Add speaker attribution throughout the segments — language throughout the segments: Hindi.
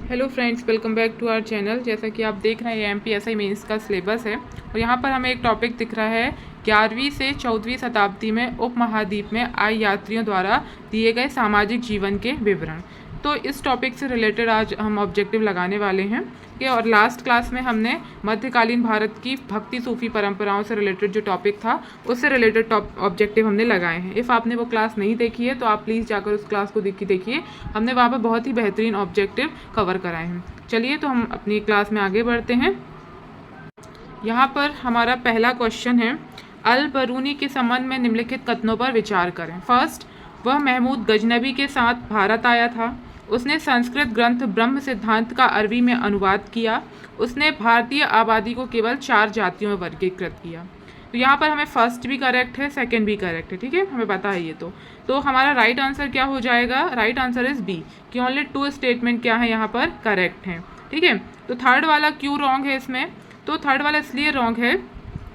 Speaker 1: Hello friends, welcome back to our channel. जैसा कि आप देख रहे हैं, एमपीएसआई मेंस का सिलेबस है और यहाँ पर हमें एक टॉपिक दिख रहा है 11वीं से 14वीं शताब्दी में उपमहाद्वीप में आए यात्रियों द्वारा दिए गए सामाजिक जीवन के विवरण। तो इस टॉपिक से रिलेटेड आज हम ऑब्जेक्टिव लगाने वाले हैं कि और लास्ट क्लास में हमने मध्यकालीन भारत की भक्ति सूफी परंपराओं से रिलेटेड जो टॉपिक था उससे रिलेटेड ऑब्जेक्टिव हमने लगाए हैं। इफ़ आपने वो क्लास नहीं देखी है तो आप प्लीज़ जाकर उस क्लास को देखिए। हमने वहाँ पर बहुत ही बेहतरीन ऑब्जेक्टिव कवर कराए हैं। चलिए तो हम अपनी क्लास में आगे बढ़ते हैं। यहाँ पर हमारा पहला क्वेश्चन है, अल बरूनी के संबंध में निम्नलिखित कथनों पर विचार करें। फर्स्ट, वह महमूद गजनबी के साथ भारत आया था। उसने संस्कृत ग्रंथ ब्रह्म सिद्धांत का अरबी में अनुवाद किया। उसने भारतीय आबादी को केवल 4 जातियों में वर्गीकृत किया। तो यहाँ पर हमें फर्स्ट भी करेक्ट है, सेकंड भी करेक्ट है, ठीक है, हमें पता है ये। तो हमारा राइट आंसर क्या हो जाएगा? राइट आंसर इज बी कि ओनली 2 स्टेटमेंट क्या है यहाँ पर करेक्ट हैं, ठीक है। तो थर्ड वाला क्यों रॉन्ग है इसमें? तो थर्ड वाला इसलिए रॉन्ग है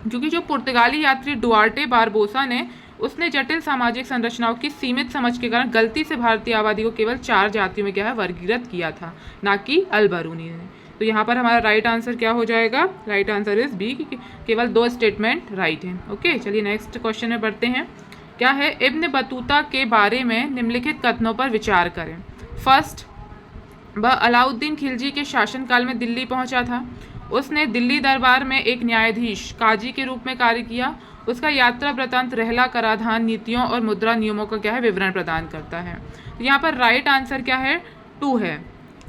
Speaker 1: क्योंकि जो पुर्तगाली यात्री डुआर्टे बारबोसा ने उसने जटिल सामाजिक संरचनाओं की सीमित समझ के कारण गलती से भारतीय आबादी को केवल 4 जातियों में क्या है वर्गीकृत किया था, ना कि अल बरूनी ने। तो यहाँ पर हमारा राइट आंसर क्या हो जाएगा? राइट आंसर इज बी, केवल 2 स्टेटमेंट राइट हैं। ओके, चलिए नेक्स्ट क्वेश्चन में बढ़ते हैं। क्या है? इब्न बतूता के बारे में निम्नलिखित कथनों पर विचार करें। फर्स्ट, वह अलाउद्दीन खिलजी के शासनकाल में दिल्ली पहुंचा था। उसने दिल्ली दरबार में एक न्यायाधीश काजी के रूप में कार्य किया। उसका यात्रा वृतांत रहला कराधान नीतियों और मुद्रा नियमों का क्या है विवरण प्रदान करता है। तो यहाँ पर राइट आंसर क्या है? 2 है,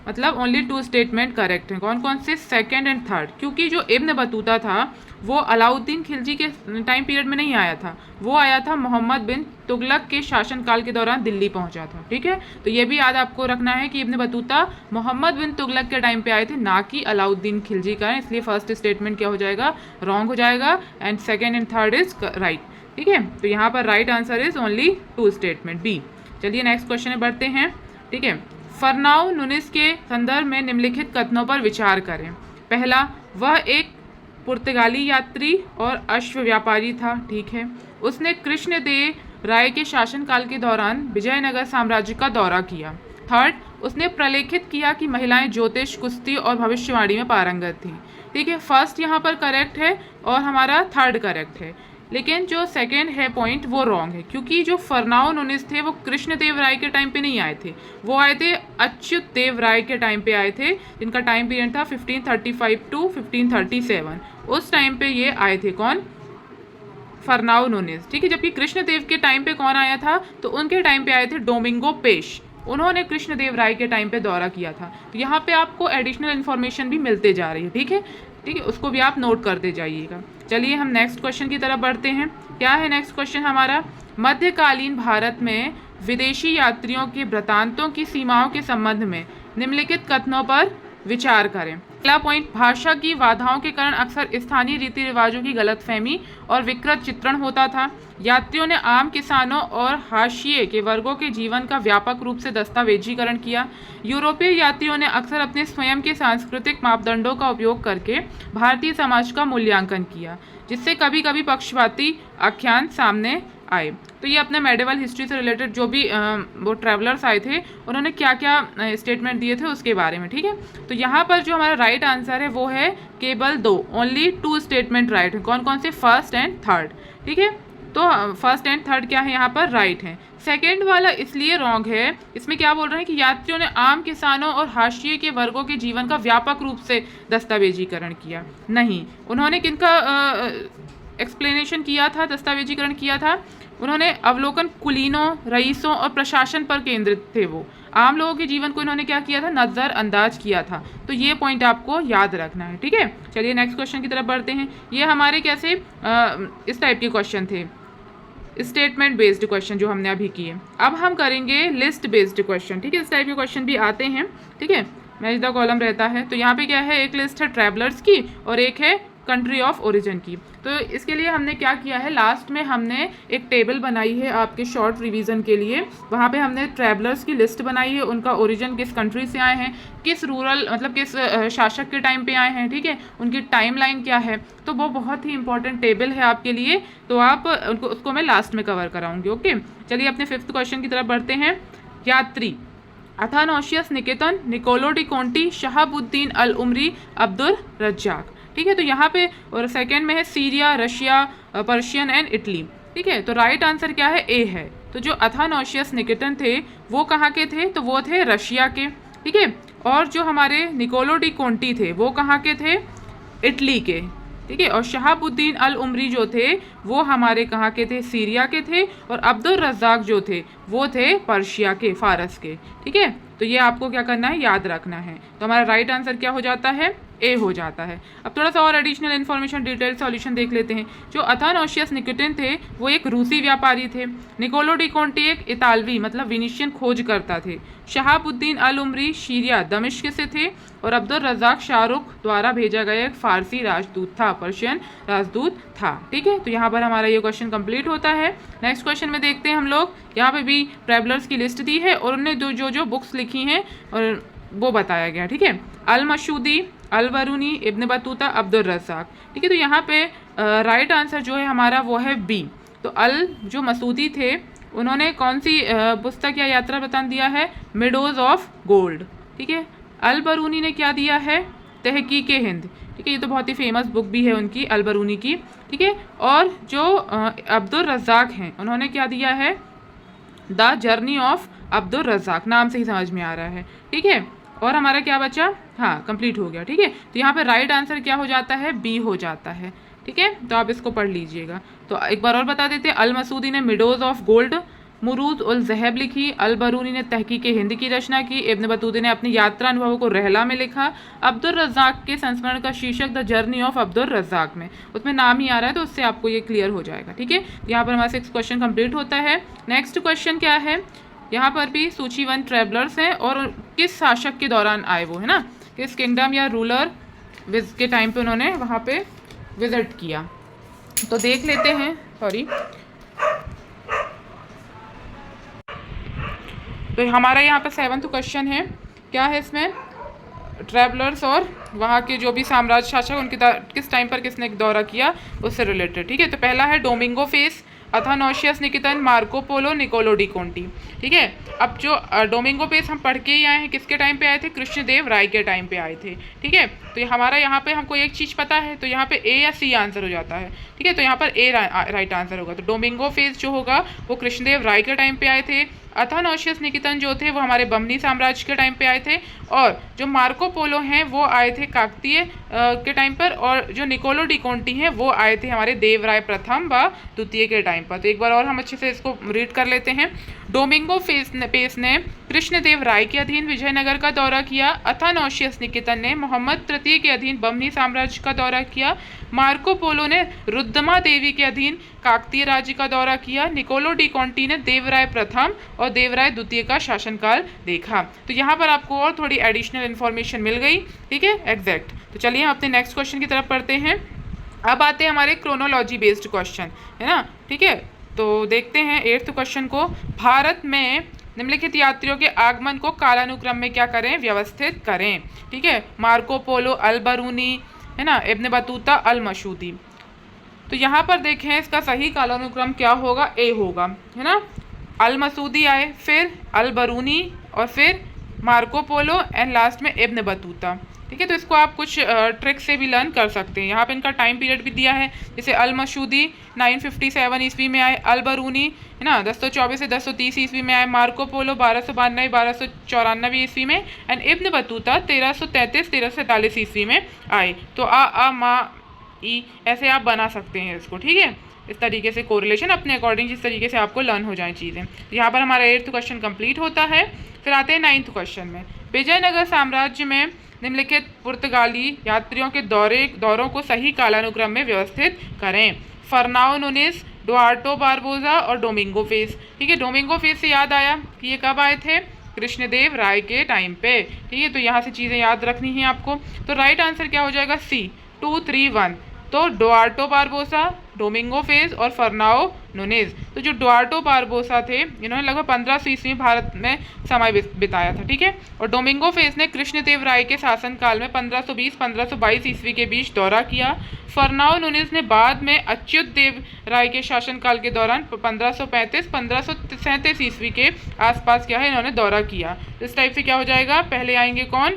Speaker 1: मतलब ओनली 2 स्टेटमेंट करेक्ट हैं। कौन कौन से? Second and third. क्योंकि जो इब्न बतूता था वो अलाउद्दीन खिलजी के टाइम पीरियड में नहीं आया था, वो आया था मोहम्मद बिन तुगलक के शासनकाल के दौरान दिल्ली पहुंचा था, ठीक है। तो ये भी याद आपको रखना है कि इब्न बतूता मोहम्मद बिन तुगलक के टाइम पे आए थे, ना कि अलाउद्दीन खिलजी का, इसलिए फर्स्ट स्टेटमेंट क्या हो जाएगा? रॉन्ग हो जाएगा and second and third is right, ठीक है। तो यहाँ पर right answer is only 2 statement B. चलिए नेक्स्ट क्वेश्चन में बढ़ते हैं, ठीक है। फरनाओ नुनिस के संदर्भ में निम्नलिखित कथनों पर विचार करें। पहला, वह एक पुर्तगाली यात्री और अश्व व्यापारी था, ठीक है। उसने कृष्णदेव राय के शासनकाल के दौरान विजयनगर साम्राज्य का दौरा किया। थर्ड, उसने प्रलेखित किया कि महिलाएं ज्योतिष, कुश्ती और भविष्यवाणी में पारंगत थी, ठीक है। फर्स्ट यहाँ पर करेक्ट है और हमारा थर्ड करेक्ट है, लेकिन जो सेकेंड है पॉइंट वो रॉन्ग है, क्योंकि जो फरनाओ नुनिस थे वो कृष्णदेव राय के टाइम पे नहीं आए थे, वो आए थे अच्युत देव राय के टाइम पे आए थे, जिनका टाइम पीरियड था 1535 टू 1537। उस टाइम पे ये आए थे। कौन? फरनाओ नुनिस, ठीक है। जबकि कृष्णदेव के टाइम पे कौन आया था? तो उनके टाइम पे आए थे डोमिंगो पेश, उन्होंने कृष्णदेव राय के टाइम पे दौरा किया था। तो यहाँ पे आपको एडिशनल इन्फॉर्मेशन भी मिलते जा रही है, ठीक है, ठीक है, उसको भी आप नोट करते जाइएगा। चलिए हम नेक्स्ट क्वेश्चन की तरफ बढ़ते हैं। क्या है नेक्स्ट क्वेश्चन हमारा? मध्यकालीन भारत में विदेशी यात्रियों के वृतांतों की सीमाओं के संबंध में निम्नलिखित कथनों पर विचार करें। पहला पॉइंट, भाषा की बाधाओं के कारण अक्सर स्थानीय रीति रिवाजों की गलतफहमी और विकृत चित्रण होता था। यात्रियों ने आम किसानों और हाशिए के वर्गों के जीवन का व्यापक रूप से दस्तावेजीकरण किया। यूरोपीय यात्रियों ने अक्सर अपने स्वयं के सांस्कृतिक मापदंडों का उपयोग करके भारतीय समाज का मूल्यांकन किया, जिससे कभी कभी पक्षपाती आख्यान सामने आए। तो ये अपने मेडिवल हिस्ट्री से रिलेटेड जो भी वो ट्रैवलर्स आए थे उन्होंने क्या क्या स्टेटमेंट दिए थे उसके बारे में, ठीक है। तो यहाँ पर जो हमारा राइट आंसर है वो है केवल 2, ओनली 2 स्टेटमेंट राइट है। कौन कौन से? फर्स्ट एंड थर्ड, ठीक है। तो फर्स्ट एंड थर्ड क्या है यहाँ पर? राइट है। सेकेंड वाला इसलिए रॉन्ग है, इसमें क्या बोल रहे हैं कि यात्रियों ने आम किसानों और हाशिए के वर्गों के जीवन का व्यापक रूप से दस्तावेजीकरण किया। नहीं, उन्होंने किनका एक्सप्लेनेशन किया था, दस्तावेजीकरण किया था? उन्होंने अवलोकन कुलीनों, रईसों और प्रशासन पर केंद्रित थे। वो आम लोगों के जीवन को इन्होंने क्या किया था? नज़रअंदाज किया था। तो ये पॉइंट आपको याद रखना है, ठीक है। चलिए नेक्स्ट क्वेश्चन की तरफ बढ़ते हैं। ये हमारे कैसे इस टाइप के क्वेश्चन थे, स्टेटमेंट बेस्ड क्वेश्चन जो हमने अभी किए। अब हम करेंगे लिस्ट बेस्ड क्वेश्चन, ठीक है। इस टाइप के क्वेश्चन भी आते हैं, ठीक है, मैच द कॉलम रहता है। तो यहाँ पे क्या है? एक लिस्ट है ट्रैवलर्स की और एक है कंट्री ऑफ ओरिजिन की। तो इसके लिए हमने क्या किया है, लास्ट में हमने एक टेबल बनाई है आपके शॉर्ट रिवीजन के लिए। वहाँ पे हमने ट्रैवलर्स की लिस्ट बनाई है, उनका ओरिजिन किस कंट्री से आए हैं, किस रूरल मतलब किस शासक के टाइम पे आए हैं, ठीक है, उनकी टाइमलाइन क्या है। तो वो बहुत ही इंपॉर्टेंट टेबल है आपके लिए, तो आप उसको मैं लास्ट में कवर कराऊंगी। ओके, चलिए अपने 5th क्वेश्चन की तरफ बढ़ते हैं। यात्री अथानासियस निकेतन, निकोलो डी कोंटी, शहाबुद्दीन अल उमरी, अब्दुल रज्जाक। ठीक है, तो यहाँ पे और सेकंड में है Syria, Russia, Persian and Italy. ठीक है, तो राइट आंसर क्या है, ए है। तो जो अथानासियस निकेतन थे वो कहाँ के थे, तो वो थे रशिया के। ठीक है, और जो हमारे निकोलो डी कोंटी थे वो कहाँ के थे, इटली के। ठीक है, और शहाबुद्दीन अल उमरी जो थे वो हमारे कहाँ के थे, सीरिया के थे। और अब्दुल रज़्ज़ाक जो थे वो थे पर्शिया के, फारस के। ठीक है, तो ये आपको क्या करना है, याद रखना है। तो हमारा राइट आंसर क्या हो जाता है, ए हो जाता है। अब थोड़ा सा और एडिशनल इन्फॉर्मेशन, डिटेल सॉल्यूशन देख लेते हैं। जो अथानासियस निकेतन थे वो एक रूसी व्यापारी थे। निकोलो डी कोंटी एक इतालवी मतलब विनीशियन खोजकर्ता थे। शहाबुद्दीन अल उमरी सीरिया दमिश्क से थे। और अब्दुल रज़्ज़ाक शाहरुख द्वारा भेजा गया एक फारसी राजदूत था, पर्शियन राजदूत था। ठीक है, तो यहाँ पर हमारा ये क्वेश्चन कंप्लीट होता है। नेक्स्ट क्वेश्चन में देखते हैं हम लोग, यहाँ पे भी ट्रैवलर्स की लिस्ट दी है और उन्होंने जो बुक्स लिखी हैं और वो बताया गया। ठीक है, अल मशूदी, अल बरूनी, इब्न बतूता, अब्दुल रज़्ज़ाक। ठीक है, तो यहाँ पे राइट आंसर जो है हमारा वो है बी। तो अल जो मसूदी थे उन्होंने कौन सी पुस्तक या यात्रा बता दिया है, मिडोज ऑफ गोल्ड। ठीक है, अल बरूनी ने क्या दिया है, तहकीक हिंद। ठीक है, ये तो बहुत ही फेमस बुक भी है उनकी, अल बरूनी की। ठीक है, और जो अब्दुल रज़्ज़ाक हैं उन्होंने क्या दिया है, द जर्नी ऑफ अब्दुल रज़्ज़ाक, नाम से ही समझ में आ रहा है। ठीक है, और हमारा क्या बचा, हाँ कंप्लीट हो गया। ठीक है, तो यहाँ पे राइट आंसर क्या हो जाता है, बी हो जाता है। ठीक है, तो आप इसको पढ़ लीजिएगा। तो एक बार और बता देते हैं, अल मसूदी ने मिडोज ऑफ गोल्ड, मुरूज उल ज़हब लिखी, अल बरूनी ने तहकीक हिंद की रचना की, इब्न बतूता ने अपनी यात्रा अनुभवों को रहला में लिखा, अब्दुल रज़्ज़ाक के संस्मरण का शीर्षक द जर्नी ऑफ अब्दुल रज़्ज़ाक में, उसमें नाम ही आ रहा है तो उससे आपको ये क्लियर हो जाएगा। ठीक है, यहाँ पर हमारा 6 क्वेश्चन कंप्लीट होता है। नेक्स्ट क्वेश्चन क्या है, यहाँ पर भी सूचीबद्ध ट्रैवलर्स हैं और किस शासक के दौरान आए वो, है ना, किस किंगडम या रूलर के टाइम पे उन्होंने वहाँ पे विजिट किया। तो देख लेते हैं, सॉरी। तो हमारा यहाँ पर 7वां क्वेश्चन है, क्या है इसमें, ट्रैवलर्स और वहाँ के जो भी साम्राज्य शासक उनके किस टाइम पर किसने दौरा किया उससे रिलेटेड। ठीक है, तो पहला है Domingo Paes, Athanasius Nikitin, Marco Polo, Niccolo de Conti. ठीक है, अब जो डोमिंगो पेस हम पढ़ के ही आए हैं, किसके टाइम पे आए थे, कृष्णदेव राय के टाइम पे आए थे। ठीक है, तो हमारा यहाँ पे हमको एक चीज़ पता है, तो यहाँ पे ए या सी आंसर हो जाता है। ठीक है, तो यहाँ पर ए राइट आंसर होगा। तो डोमिंगो फेस जो होगा वो कृष्णदेव राय के टाइम पे आए थे। अथानासियस निकेतन जो थे वो हमारे बमनी साम्राज्य के टाइम पे आए थे। और जो मार्को पोलो हैं वो आए थे काकतीय के टाइम पर। और जो निकोलो डी कोंटी हैं वो आए थे हमारे देवराय प्रथम व द्वितीय के टाइम पर। तो एक बार और हम अच्छे से इसको रीड कर लेते हैं। डोमिंगो पेस ने कृष्णदेव राय के अधीन विजयनगर का दौरा किया। अथानासियस निकेतन ने मोहम्मद तृतीय के अधीन बमनी साम्राज्य का दौरा किया। मार्को पोलो ने रुद्रमा देवी के अधीन काकतीय राज्य का दौरा किया। निकोलो डी कोंटी ने देवराय प्रथम और देवराय द्वितीय का शासनकाल देखा। तो यहाँ पर आपको और थोड़ी एडिशनल इन्फॉर्मेशन मिल गई। ठीक है, एग्जैक्ट। तो चलिए हम अपने नेक्स्ट क्वेश्चन की तरफ पढ़ते हैं। अब आते हैं हमारे क्रोनोलॉजी बेस्ड क्वेश्चन, है ना। ठीक है, तो देखते हैं 8th क्वेश्चन को। भारत में निम्नलिखित यात्रियों के आगमन को कालानुक्रम में क्या करें, व्यवस्थित करें। ठीक है, मार्को पोलो, अल बरूनी, है ना, इब्न बतूता, अल मशूदी। तो यहाँ पर देखें इसका सही कालानुक्रम क्या होगा, ए होगा, है ना। अल मसूदी आए, फिर अल बरूनी और फिर मार्को पोलो एंड लास्ट में इब्न बतूता। ठीक है, तो इसको आप कुछ ट्रिक से भी लर्न कर सकते हैं। यहाँ पे इनका टाइम पीरियड भी दिया है, जैसे अल मशूदी 957 ईस्वी में आए, अल बरूनी, है ना, 1024 से 1030 ईस्वी में आए, मार्को पोलो 1292 1294 ईस्वी में, एंड इब्न बतूता 1333 1347 ईस्वी में आए। तो आ मा ई ऐसे आप बना सकते हैं इसको। ठीक है, इस तरीके से कोरिलेशन अपने अकॉर्डिंग जिस तरीके से आपको लर्न हो जाए चीज़ें। यहाँ पर हमारा 8th क्वेश्चन कंप्लीट होता है। फिर आते हैं 9th क्वेश्चन में। विजयनगर साम्राज्य में निम्नलिखित पुर्तगाली यात्रियों के दौरों को सही कालानुक्रम में व्यवस्थित करें। फर्नाओ नुनिस, डुआर्टो बारबोजा और डोमिंगो फेस। ठीक है, डोमिंगो फेस से याद आया कि ये कब आए थे, कृष्णदेव राय के टाइम पे। ठीक है, तो यहाँ से चीज़ें याद रखनी है आपको। तो राइट आंसर क्या हो जाएगा, सी 231। तो डुआर्टो बारबोसा, डोमिंगो फेज और फर्नाओ नूनेज। तो जो डुआर्टो बारबोसा थे इन्होंने लगभग 1500 ईस्वी में भारत में समय बिताया था, ठीक है। और डोमिंगो फेज ने कृष्णदेव राय के शासनकाल में 1520-1522 ईस्वी के बीच दौरा किया। फर्नाओ नूनेज ने बाद में अच्युत देव राय के शासनकाल के दौरान 1535-1537 ईस्वी के आसपास क्या है इन्होंने दौरा किया। इस टाइप से क्या हो जाएगा, पहले आएंगे कौन,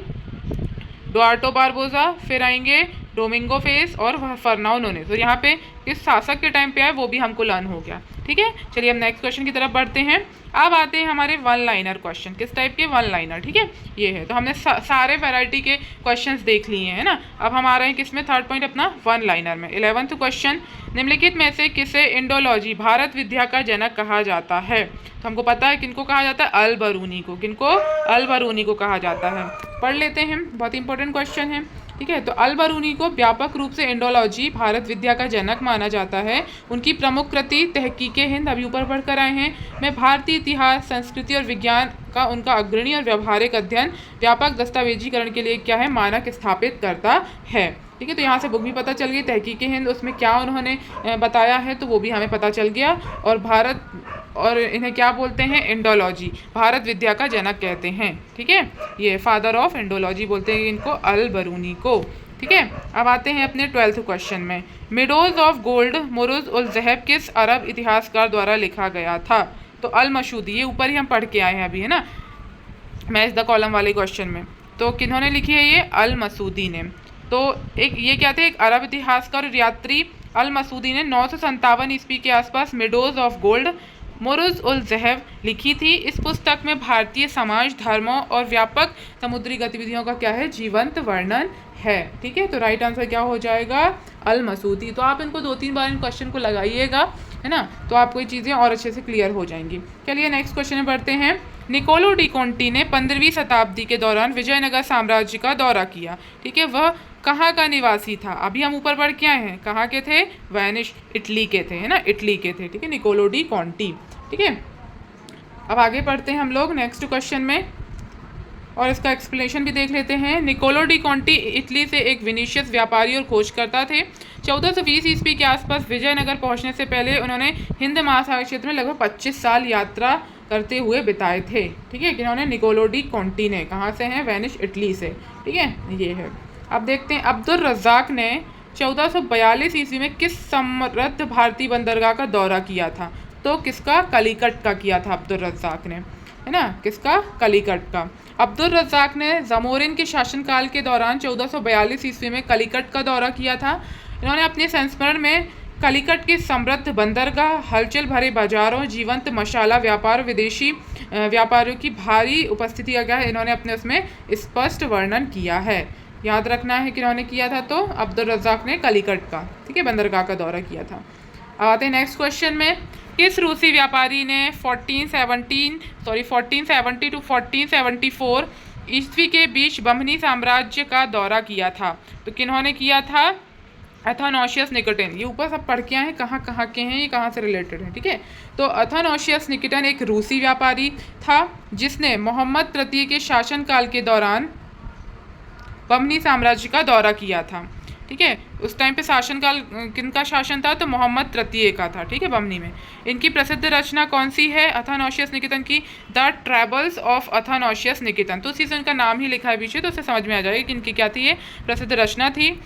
Speaker 1: डुआर्टो बारबोसा, फिर आएंगे डोमिंगो फेज और फर्नाओ नूनेज। तो यहाँ पे किस शासक के टाइम पे आए वो भी हमको लर्न हो गया, ठीक है। चलिए हम नेक्स्ट क्वेश्चन की तरफ बढ़ते हैं। अब आते हैं हमारे वन लाइनर क्वेश्चन। किस टाइप के, वन लाइनर, ठीक है। ये है, तो हमने सारे वैरायटी के क्वेश्चंस देख लिए हैं ना। अब हम आ रहे हैं किसमें, थर्ड पॉइंट अपना वन लाइनर में। 11th क्वेश्चन, निम्नलिखित में से किसे इंडोलॉजी भारत विद्या का जनक कहा जाता है। तो हमको पता है किनको कहा जाता है, अल बरूनी को। किनको, अल बरूनी को कहा जाता है। पढ़ लेते हैं, बहुत इंपॉर्टेंट क्वेश्चन है, ठीक है। तो अल बरूनी को व्यापक रूप से इंडोलॉजी भारत विद्या का जनक माना जाता है। उनकी प्रमुख कृति तहकीके हिंद, अभी ऊपर पढ़कर आए हैं, में भारतीय इतिहास, संस्कृति और विज्ञान का उनका अग्रणी और व्यवहारिक अध्ययन व्यापक दस्तावेजीकरण के लिए क्या है, मानक स्थापित करता है, ठीक है। तो यहाँ से बुक भी पता चल गई, तहकीके हिंद उसमें क्या उन्होंने बताया है तो वो भी हमें पता चल गया। और भारत, और इन्हें क्या बोलते हैं, इंडोलॉजी, भारत विद्या का जनक कहते हैं, ठीक है। ये फादर ऑफ इंडोलॉजी बोलते हैं इनको, अल बरूनी को, ठीक है। अब आते हैं अपने 12th क्वेश्चन में। मिडोज ऑफ गोल्ड मुरुज उल ज़हब किस अरब इतिहासकार द्वारा लिखा गया था। तो अल मसूदी, ये ऊपर ही हम पढ़ के आए हैं अभी, है ना, मैच द कॉलम वाले क्वेश्चन में। तो किन्होंने लिखी है ये, अल मसूदी ने। तो एक ये क्या थे, एक अरब इतिहासकार और यात्री अल मसूदी ने 957 ईस्वी के आसपास मिडोज ऑफ गोल्ड मुरुज उल ज़हब लिखी थी। इस पुस्तक में भारतीय समाज, धर्मों और व्यापक समुद्री गतिविधियों का क्या है, जीवंत वर्णन है, ठीक है। तो राइट आंसर क्या हो जाएगा, अल मसूदी। तो आप इनको 2-3 बार इन क्वेश्चन को लगाइएगा, है ना, तो आपको ये चीज़ें और अच्छे से क्लियर हो जाएंगी। चलिए नेक्स्ट क्वेश्चन में बढ़ते हैं। निकोलो डी कोंटी ने 15वीं शताब्दी के दौरान विजयनगर साम्राज्य का दौरा किया, ठीक है। वह कहाँ का निवासी था, अभी हम ऊपर पढ़ के आए हैं, कहाँ के थे, वेनिस, इटली के थे, है ना, इटली के थे, ठीक है, निकोलो डी कोंटी, ठीक है। अब आगे पढ़ते हैं हम लोग नेक्स्ट क्वेश्चन में और इसका एक्सप्लेनेशन भी देख लेते हैं। निकोलो डी कोंटी इटली से एक विनीशियस व्यापारी और खोजकर्ता थे। 1420 ईस्वी के आसपास विजयनगर पहुंचने से पहले उन्होंने हिंद महासागर क्षेत्र में लगभग 25 साल यात्रा करते हुए बिताए थे, ठीक है। जिन्होंने निकोलो डी कोंटी ने, कहाँ से हैं, वेनिस, इटली से, ठीक है, ये है। अब देखते हैं, अब्दुल रज़ाक ने 1442 ईस्वी में किस समृद्ध भारतीय बंदरगाह का दौरा किया था। तो किसका, कलिकट का किया था अब्दुल रज़ाक ने, है ना, किसका, कलिकट का। अब्दुल रज़ाक ने ज़मोरिन के शासनकाल के दौरान 1442 ईस्वी में कलिकट का दौरा किया था। इन्होंने अपने संस्मरण में कलिकट के समृद्ध बंदरगाह, हलचल भरे बाजारों, जीवंत मसाला व्यापार, विदेशी व्यापारियों की भारी उपस्थिति का क्या है, इन्होंने अपने उसमें स्पष्ट वर्णन किया है। याद रखना है कि इन्होंने किया था, तो अब्दुल रज़ाक ने कलिकट का, ठीक है, बंदरगाह का दौरा किया था। अब आते हैं नेक्स्ट क्वेश्चन में। किस रूसी व्यापारी ने 1470 to 1474 ईस्वी के बीच बमनी साम्राज्य का दौरा किया था। तो किन्होंने किया था, अथानासियस निकेटन। ये ऊपर सब पढ़ के आए हैं, कहाँ कहाँ के हैं, ये कहाँ से रिलेटेड है, ठीक है। तो अथानासियस निकेटन एक रूसी व्यापारी था जिसने मोहम्मद तृतीय के शासनकाल के दौरान बमनी साम्राज्य का दौरा किया था, ठीक है। उस टाइम पे शासनकाल किनका शासन था, तो मोहम्मद तृतीय का था, ठीक है, बमनी में। इनकी प्रसिद्ध रचना कौन सी है, अथानासियस निकेतन की, द ट्रैवल्स ऑफ अथानासियस निकेतन। तो उसी से उनका नाम ही लिखा है पीछे, तो उससे समझ में आ जाएगा कि इनकी क्या थी, ये प्रसिद्ध रचना थी।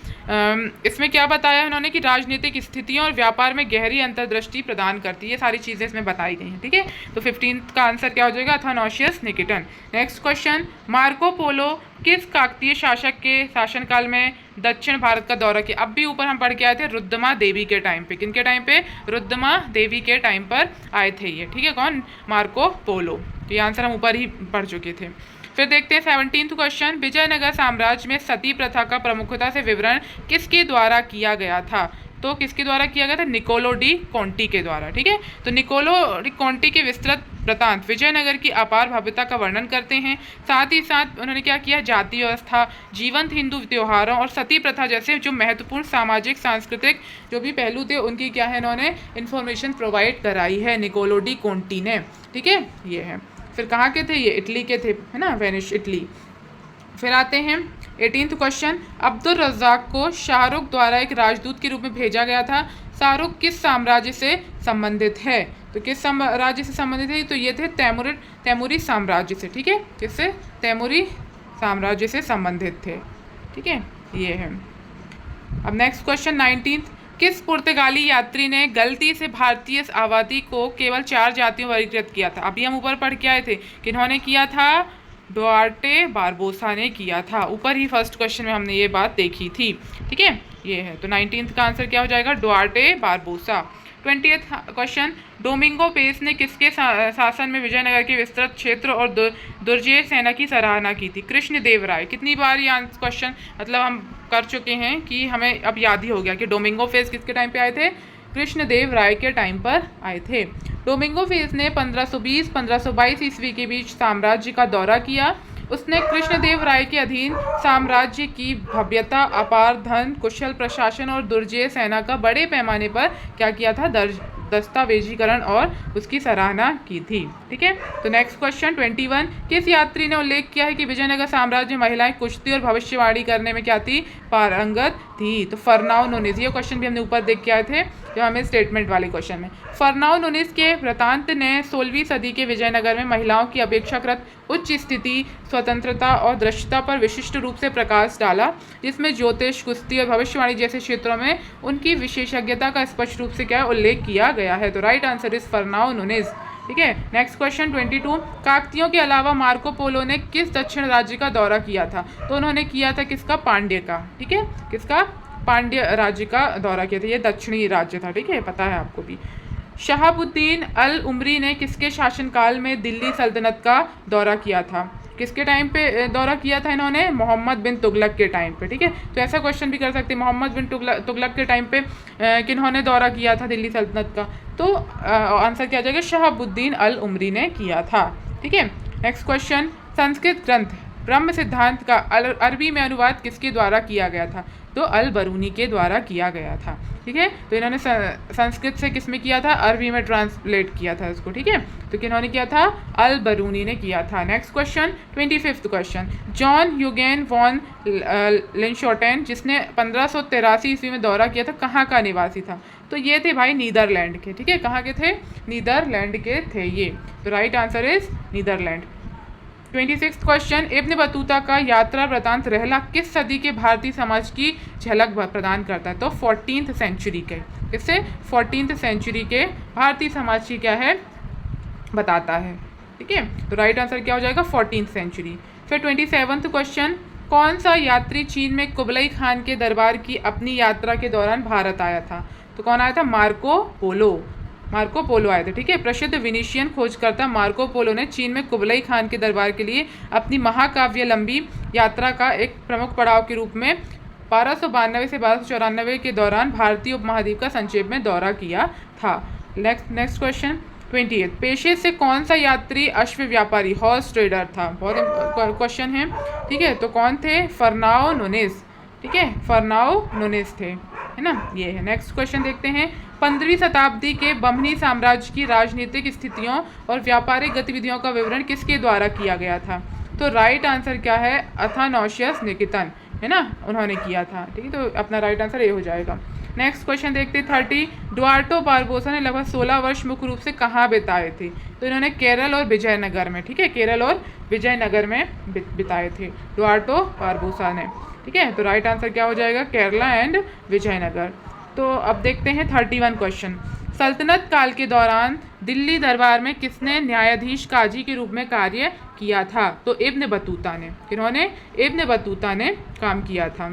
Speaker 1: इसमें क्या बताया उन्होंने कि राजनीतिक स्थितियों और व्यापार में गहरी अंतर्दृष्टि प्रदान करती है, ये सारी चीज़ें इसमें बताई गई हैं, ठीक है। तो 15th का आंसर क्या हो जाएगा, अथानासियस निकेतन। नेक्स्ट क्वेश्चन, मार्को पोलो किस काकतीय शासक के शासनकाल में दक्षिण भारत का दौरा किया। अब भी ऊपर हम पढ़ के आए थे, रुद्रमा देवी के टाइम पे, किनके टाइम पे, रुद्रमा देवी के टाइम पर आए थे ये, ठीक है, कौन, मार्को पोलो। तो ये आंसर हम ऊपर ही पढ़ चुके थे। फिर देखते हैं 17th क्वेश्चन, विजयनगर साम्राज्य में सती प्रथा का प्रमुखता से विवरण किसके द्वारा किया गया था। तो किसके द्वारा किया गया था, निकोलो डी कोंटी के द्वारा, ठीक है। तो निकोलो डी कोंटी के विस्तृत वृतांत विजयनगर की अपार भव्यता का वर्णन करते हैं। साथ ही साथ उन्होंने क्या किया, जाति व्यवस्था, जीवंत हिंदू त्योहारों और सती प्रथा जैसे जो महत्वपूर्ण सामाजिक सांस्कृतिक जो भी पहलू थे उनकी क्या है, इन्होंने इन्फॉर्मेशन प्रोवाइड कराई है निकोलो डी कोंटी ने, ठीक है, ये है। फिर कहाँ के थे ये, इटली के थे, है ना, वेनिस, इटली। फिर आते हैं 18th क्वेश्चन, अब्दुल रज़ाक को शाहरुख द्वारा एक राजदूत के रूप में भेजा गया था। शाहरुख किस साम्राज्य से संबंधित है? तो किस साम्राज्य से संबंधित है? तो ये थे तैमूरी साम्राज्य से। ठीक है, किससे? तैमूरी साम्राज्य से संबंधित थे। ठीक है, ये है। अब नेक्स्ट क्वेश्चन 19th, किस पुर्तगाली यात्री ने गलती से भारतीय आबादी को केवल 4 जातियों में वर्गीकृत किया था? अभी हम ऊपर पढ़ के आए थे, किन्होंने किया था? डुआर्टे बारबोसा ने किया था। ऊपर ही फर्स्ट क्वेश्चन में हमने ये बात देखी थी। ठीक है, ये है। तो 19th का आंसर क्या हो जाएगा? Duarte Barbosa. 20th question, Domingo Paes ने किसके शासन में विजयनगर के विस्तृत क्षेत्र और दुर्जय सेना की सराहना की थी? कृष्णदेवराय। कितनी बार ये क्वेश्चन मतलब हम कर चुके हैं कि हमें अब याद ही हो गया कि डोमिंगो पेस किसके टाइम पे आए थे? कृष्णदेवराय के टाइम पर आए थे। डोमिंगो पेस ने 1520-1522 ईस्वी के बीच साम्राज्य का दौरा किया। उसने कृष्णदेवराय के अधीन साम्राज्य की भव्यता, अपार धन, कुशल प्रशासन और दुर्जय सेना का बड़े पैमाने पर क्या किया था? दस्तावेजीकरण और उसकी सराहना की थी। ठीक है, तो नेक्स्ट क्वेश्चन 21, किस यात्री ने उल्लेख किया है कि विजयनगर साम्राज्य में महिलाएं कुश्ती और भविष्यवाणी करने में क्या थी? पारंगत थी। तो फर्नाओ नूनीज। ये क्वेश्चन भी हमने ऊपर देख के आए थे जो हमें स्टेटमेंट वाले क्वेश्चन में। फर्नाओ नूनीज के वृतांत ने 16वीं सदी के विजयनगर में महिलाओं की अपेक्षाकृत उच्च स्थिति, स्वतंत्रता और दृश्यता पर विशिष्ट रूप से प्रकाश डाला, जिसमें ज्योतिष, कुश्ती और भविष्यवाणी जैसे क्षेत्रों में उनकी विशेषज्ञता का स्पष्ट रूप से क्या उल्लेख किया गया है। तो राइट आंसर इज फर्नाओ नूनीज। ठीक है, नेक्स्ट क्वेश्चन 22, काकतियों के अलावा मार्को पोलो ने किस दक्षिण राज्य का दौरा किया था? तो उन्होंने किया था किसका? पांड्य का। ठीक है, किसका? पांड्य राज्य का दौरा किया था। ये दक्षिणी राज्य था। ठीक है, पता है आपको भी। शहाबुद्दीन अल उमरी ने किसके शासनकाल में दिल्ली सल्तनत का दौरा किया था? किसके टाइम पे दौरा किया था इन्होंने? मोहम्मद बिन तुगलक के टाइम पे। ठीक है, तो ऐसा क्वेश्चन भी कर सकते हैं, मोहम्मद बिन तुगलक के टाइम पे किन्होंने दौरा किया था दिल्ली सल्तनत का? तो आंसर क्या आ जाएगा? शहाबुद्दीन अल उमरी ने किया था। ठीक है, नेक्स्ट क्वेश्चन, संस्कृत ग्रंथ ब्रह्म सिद्धांत का अरबी में अनुवाद किसके द्वारा किया गया था? तो अल बरूनी के द्वारा किया गया था। ठीक है, तो इन्होंने संस्कृत से किस में किया था? अरबी में ट्रांसलेट किया था इसको। ठीक है, तो किन्होंने किया था? अल बरूनी ने किया था। Next question 25th question, John Huyghen van Linschoten जिसने 1583 ईस्वी में दौरा किया था, कहाँ का निवासी था? तो ये थे भाई नीदरलैंड के। ठीक है, कहाँ के थे? नीदरलैंड के थे ये। तो right answer is Netherland. 26th question, Ibn Battuta का यात्रा वृतांत रहला किस सदी के भारतीय समाज की झलक प्रदान करता है? तो 14th सेंचुरी के। किससे? 14th सेंचुरी के भारतीय समाज की क्या है? बताता है। ठीक है, तो राइट आंसर क्या हो जाएगा? 14th century. फिर 27th क्वेश्चन, कौन सा यात्री चीन में कुबलई खान के दरबार की अपनी यात्रा के दौरान भारत आया था? तो कौन आया था? मार्को पोलो आए थे। ठीक है, प्रसिद्ध विनीशियन खोजकर्ता मार्को पोलो ने चीन में कुबलई खान के दरबार के लिए अपनी महाकाव्य लंबी यात्रा का एक प्रमुख पड़ाव के रूप में 1292 से 1294 के दौरान भारतीय उपमहाद्वीप का संक्षेप में दौरा किया था। नेक्स्ट क्वेश्चन 28, पेशे से कौन सा यात्री अश्व व्यापारी हॉर्स ट्रेडर था? बहुत क्वेश्चन है। ठीक है, तो कौन थे? फर्नाओ नूनीज। ठीक है, फर्नाओ नूनीज थे, है ना, ये है। नेक्स्ट क्वेश्चन देखते हैं, 15वीं शताब्दी के बमनी साम्राज्य की राजनीतिक स्थितियों और व्यापारिक गतिविधियों का विवरण किसके द्वारा किया गया था? तो राइट आंसर क्या है? अथानासियस निकेतन, है ना, उन्होंने किया था। ठीक है, तो अपना राइट आंसर ये हो जाएगा। नेक्स्ट क्वेश्चन देखते हैं 30, डुआर्टो बारबोसा ने लगभग 16 वर्ष मुख्य रूप से कहाँ बिताए थे? तो इन्होंने केरल और विजयनगर में। ठीक है, केरल और विजयनगर में बिताए थे डुआर्टो बारबोसा ने। ठीक है, तो राइट आंसर क्या हो जाएगा? केरला एंड विजयनगर। तो अब देखते हैं 31 क्वेश्चन, सल्तनत काल के दौरान दिल्ली दरबार में किसने न्यायाधीश काजी के रूप में कार्य किया था? तो इब्न बतूता ने। किन्होंने? इब्न बतूता ने काम किया था।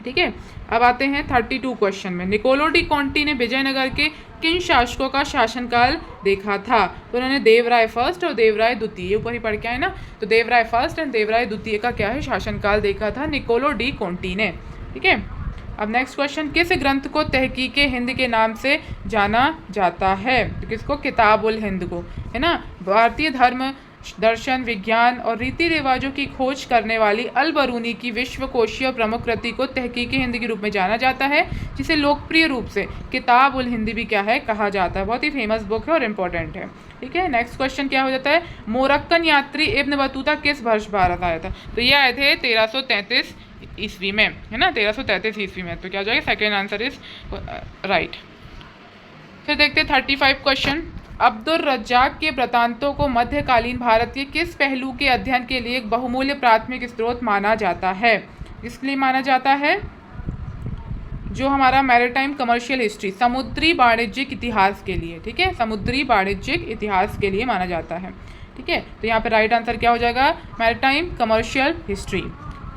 Speaker 1: ठीक है, अब आते हैं 32 क्वेश्चन में, निकोलो डी कॉन्टी ने विजयनगर के किन शासकों का शासनकाल देखा था? तो उन्होंने देवराय फर्स्ट और देवराय द्वितीय, ऊपर ही पढ़ के आए ना, तो देवराय फर्स्ट एंड देवराय द्वितीय का क्या है? शासनकाल देखा था निकोलो डी कॉन्टी ने। ठीक है, अब नेक्स्ट क्वेश्चन, किस ग्रंथ को तहकीक हिंद के नाम से जाना जाता है? तो किसको? किताब उल हिंद को, है ना। भारतीय धर्म, दर्शन, विज्ञान और रीति रिवाजों की खोज करने वाली अल बरूनी की विश्वकोशीय प्रमुख कृति को तहकीक हिंद के रूप में जाना जाता है, जिसे लोकप्रिय रूप से किताब उल हिंद भी क्या है? कहा जाता है। बहुत ही फेमस बुक है और इम्पोर्टेंट है। ठीक है, नेक्स्ट क्वेश्चन क्या हो जाता है, मोरक्कन यात्री इब्न बतूता किस वर्ष भारत आया था? तो ये आए थे 1333 ईस्वी में, है ना, 1333 ईस्वी में। तो क्या हो जाएगा? Second answer is right. फिर देखते 35 क्वेश्चन। अब्दुल रज्जाक के वृत्तांतों को मध्यकालीन भारत के किस पहलू के अध्ययन के लिए एक बहुमूल्य प्राथमिक स्रोत माना जाता है? इसलिए माना जाता है जो हमारा मैरीटाइम कमर्शियल हिस्ट्री, समुद्री वाणिज्यिक इतिहास के लिए, ठीक है, समुद्री वाणिज्यिक इतिहास के लिए माना जाता है, ठीक है। तो यहाँ पे राइट आंसर क्या हो जाएगा? Maritime commercial history.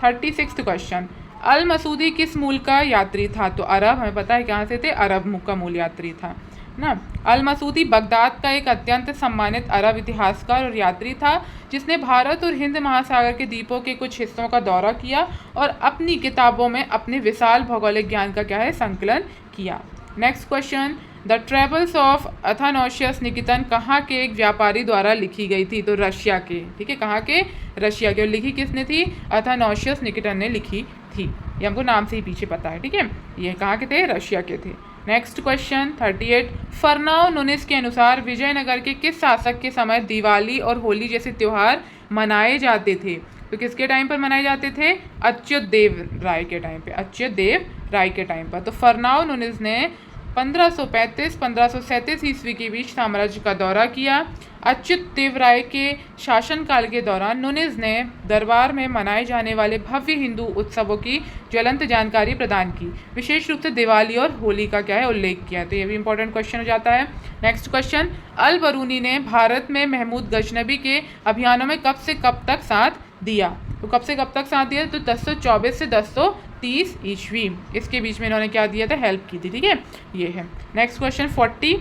Speaker 1: 36 क्वेश्चन। अल मसूदी किस मूल का यात्री था? तो अरब, हमें पता है कहाँ से थे, अरब का मूल यात्री था ना। अल मसूदी बगदाद का एक अत्यंत सम्मानित अरब इतिहासकार और यात्री था जिसने भारत और हिंद महासागर के द्वीपों के कुछ हिस्सों का दौरा किया और अपनी किताबों में अपने विशाल भौगोलिक ज्ञान का क्या है, संकलन किया। Next question. The travels of Athanasius Nikitin कहाँ के एक व्यापारी द्वारा लिखी गई थी? तो रशिया के, ठीक है, कहाँ के? रशिया के। और लिखी किसने थी? अथानासियस निकेतन ने लिखी थी। ये हमको नाम से ही पीछे पता है, ठीक है। ये कहाँ के थे? रशिया के थे। Next question 38। फर्नाओ नुनिस के अनुसार विजयनगर के किस शासक के समय दिवाली और होली जैसे त्यौहार मनाए जाते थे? तो किसके टाइम पर मनाए जाते थे? अच्युत देव राय के टाइम पे, अच्युत देव राय के टाइम पर। तो फर्नाओ नुनिस ने 1535-1537 ईस्वी के बीच साम्राज्य का दौरा किया। अच्युत देव राय के शासनकाल के दौरान नुनिस ने दरबार में मनाए जाने वाले भव्य हिंदू उत्सवों की ज्वलंत जानकारी प्रदान की, विशेष रूप से दिवाली और होली का क्या है, उल्लेख किया। तो ये भी इंपॉर्टेंट क्वेश्चन हो जाता है। Next question. अल बरूनी ने भारत में महमूद गजनबी के अभियानों में कब से कब तक साथ दिया? तो कब से कब तक साथ दिया? तो 1024 से 1030 ईस्वी, इसके बीच में इन्होंने क्या दिया था? हेल्प की थी, ठीक है। ये है। Next question 40।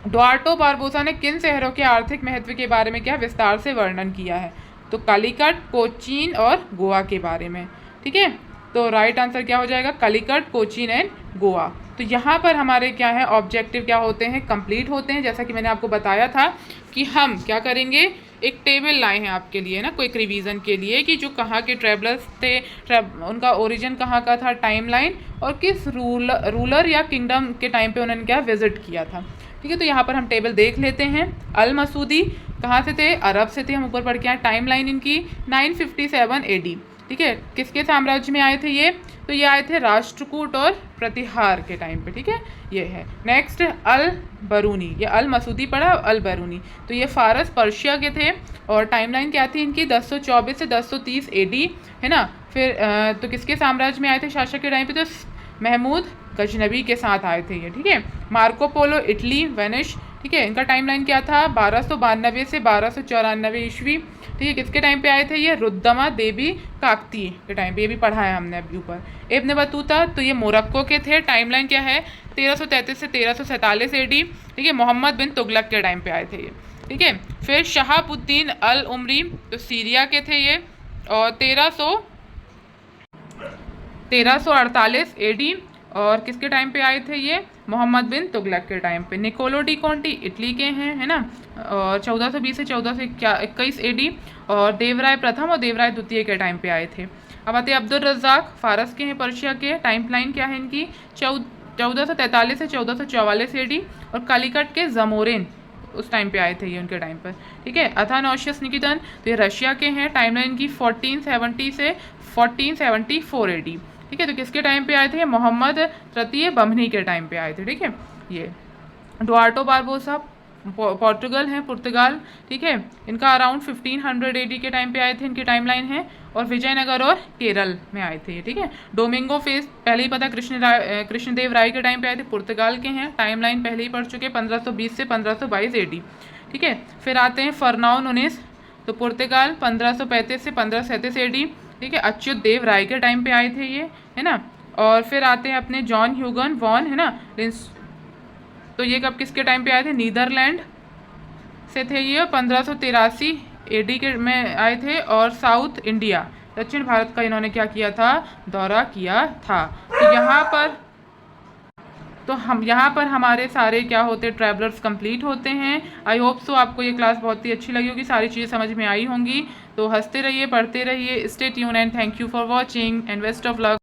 Speaker 1: डुआर्टो बारबोसा ने किन शहरों के आर्थिक महत्व के बारे में क्या विस्तार से वर्णन किया है? तो कालीकट, कोचीन और गोवा के बारे में, ठीक है। तो राइट आंसर क्या हो जाएगा? कालीकट, कोचीन एंड गोवा। तो यहाँ पर हमारे क्या है ऑब्जेक्टिव क्या होते हैं? कंप्लीट होते हैं। जैसा कि मैंने आपको बताया था कि हम क्या करेंगे, एक टेबल लाए हैं आपके लिए ना, क्विक रिवीजन के लिए, कि जो कहाँ के ट्रैवलर्स थे, उनका ओरिजिन कहाँ का था, टाइमलाइन, और किस रूलर या किंगडम के टाइम पे उन्होंने क्या विजिट किया था, ठीक है। तो यहाँ पर हम टेबल देख लेते हैं। अल मसूदी कहाँ से थे? अरब से थे। हम ऊपर पढ़ के आए। टाइमलाइन इनकी 957 AD, ठीक है। किसके साम्राज्य में आए थे ये? तो ये आए थे राष्ट्रकूट और प्रतिहार के टाइम पे, ठीक है। ये है। नेक्स्ट अल बरूनी, ये अल मसूदी पढ़ा, अल बरूनी, तो ये फारस पर्शिया के थे और टाइमलाइन क्या थी इनकी? 1024 से 1030 AD, है ना। फिर तो किसके साम्राज्य में आए थे शासक के टाइम पे? तो महमूद गजनबी के साथ आए थे ये, ठीक है। मार्को पोलो इटली, वेनिस, ठीक है। इनका टाइमलाइन क्या था? 1292 से 1294 ईस्वी, ठीक है। किसके टाइम पे आए थे ये? रुद्दमा देवी काकतीय के टाइम पे, ये भी पढ़ा है हमने अभी ऊपर। इब्न बतूता, तो ये मोरक्को के थे। टाइमलाइन क्या है? 1333 से 1347 AD, ठीक है। मोहम्मद बिन तुगलक के टाइम पे आए थे ये, ठीक है। फिर शहाबुद्दीन अल उमरी, तो सीरिया के थे ये, और 1348 AD, और किसके टाइम पे आए थे ये? मोहम्मद बिन तुगलक के टाइम पे। निकोलो डी कॉन्टी इटली के हैं, है ना, और 1420 से 1421 AD, और देवराय प्रथम और देवराय द्वितीय के टाइम पे आए थे। अब आते हैं अब्दुल रज़्ज़ाक, फारस के हैं, पर्शिया के। टाइमलाइन क्या है इनकी? 1443 से 1444 AD, और कालीकट के जमोरिन उस टाइम पे आए थे ये, उनके टाइम पर, ठीक है। अथानासियस निकेतन, तो ये रशिया के हैं। टाइमलाइन की 1470 से 1474 AD, ठीक है। तो किसके टाइम पे आए थे? मोहम्मद तृतीय बमनी के टाइम पे आए थे, ठीक है। ये डुआर्टो बारबोसा पोर्टुगल हैं, पुर्तगाल, ठीक है। इनका अराउंड 1500 AD के टाइम पे आए थे, इनकी टाइमलाइन है। और विजयनगर और केरल में आए थे ये, ठीक है। डोमिंगो फेस पहले ही पता, कृष्णदेव राय के टाइम पे आए थे, पुर्तगाल के हैं। टाइमलाइन पहले ही पढ़ चुके, 1520 से 1522 AD, ठीक है। फिर आते हैं फर्नाओ नुनिस, तो पुर्तगाल, 1535 से 1537 AD, ठीक है। अच्युत देव राय के टाइम पे आए थे ये, है ना। और फिर आते हैं अपने जॉन ह्यूगन वॉन, है ना, तो ये कब किसके टाइम पे आए थे? नीदरलैंड से थे ये, 1583 AD के में आए थे। और साउथ इंडिया, दक्षिण भारत का इन्होंने क्या किया था? दौरा किया था। तो यहाँ पर हमारे सारे क्या होते? ट्रैवलर्स कंप्लीट होते हैं। आई होप सो आपको ये क्लास बहुत ही अच्छी लगी होगी, सारी चीज़ें समझ में आई होंगी। तो हंसते रहिए, पढ़ते रहिए। Stay tune and thank you for watching and best of luck.